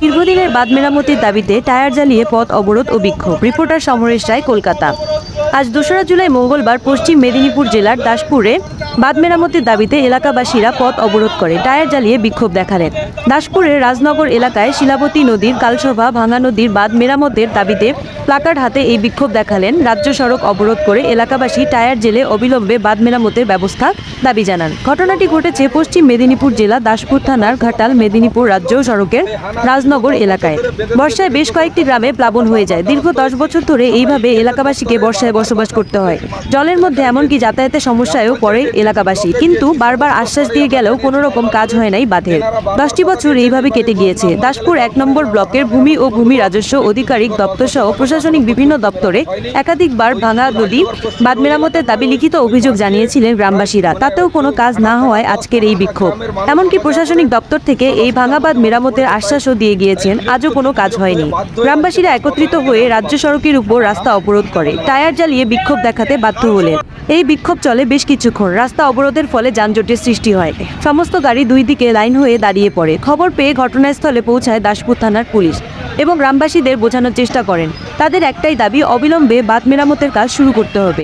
দীর্ঘদিনের বাঁধ মেরামতির দাবিতে টায়ার জ্বালিয়ে পথ অবরোধ ও বিক্ষোভ। রিপোর্টার সমরেশ রায়, কলকাতা। আজ 2রা জুলাই মঙ্গলবার পশ্চিম মেদিনীপুর জেলার দাসপুরে বাঁধ মেরামতির দাবিতে এলাকাবাসীরা পথ অবরোধ করে টায়ার জ্বালিয়ে বিক্ষোভ দেখালেন। দাসপুরের রাজনগর এলাকায় শিলাবতী নদীর কালসভা ভাঙা নদীর বাঁধ মেরামতের দাবিতে প্লাকার্ড হাতে এই বিক্ষোভ দেখালেন। রাজ্য সড়ক অবরোধ করে এলাকাবাসী টায়ার জেলে অবিলম্বে বাঁধ মেরামতের ব্যবস্থা দাবি জানান। ঘটনাটি ঘটেছে পশ্চিম মেদিনীপুর জেলা দাসপুর থানার ঘাটাল মেদিনীপুর রাজ্য সড়কের রাজনগর এলাকায়। বর্ষায় বেশ কয়েকটি গ্রামে প্লাবন হয়ে যায়। দীর্ঘ 10 বছর ধরে এইভাবে এলাকাবাসীকে বর্ষায় বসবাস করতে হয়। জলের মধ্যে এমনকি যাতায়াতের সমস্যায়ও পড়ে এলাকাবাসী, কিন্তু বারবার আশ্বাস দিয়ে গেলেও কোনো রকম কাজ হয় নাই বাঁধের। 10টি বছর এইভাবে কেটে গিয়েছে। দাসপুর 1 নম্বর ব্লকের ভূমি ও ভূমি রাজস্ব আধিকারিক দপ্তর সহ প্রশাসনিক বিভিন্ন দপ্তরে একাধিকবার ভাঙা নদী বাঁধ মেরামতের দাবি লিখিত অভিযোগ জানিয়েছিলেন গ্রামবাসীরা। তাতেও কোনো কাজ না হওয়ায় আজকের এই বিক্ষোভ। এমনকি প্রশাসনিক দপ্তর থেকে এই ভাঙা বাঁধ মেরামতের আশ্বাসও দিয়ে গিয়েছেন, আজও কোনো কাজ হয়নি। গ্রামবাসীরা একত্রিত হয়ে রাজ্য সড়কের উপর রাস্তা অবরোধ করে টায়ার জ্বালিয়ে বিক্ষোভ দেখাতে বাধ্য হলেন। এই বিক্ষোভ চলে বেশ কিছুক্ষণ। রাস্তা অবরোধের ফলে যানজটের সৃষ্টি হয়। সমস্ত গাড়ি দুই দিকে লাইন হয়ে দাঁড়িয়ে পড়ে। খবর পেয়ে ঘটনাস্থলে পৌঁছায় দাসপুর থানার পুলিশ এবং গ্রামবাসীদের বোঝানোর চেষ্টা করেন। তাদের একটাই দাবি, অবিলম্বে বাঁধ মেরামতের কাজ শুরু করতে হবে।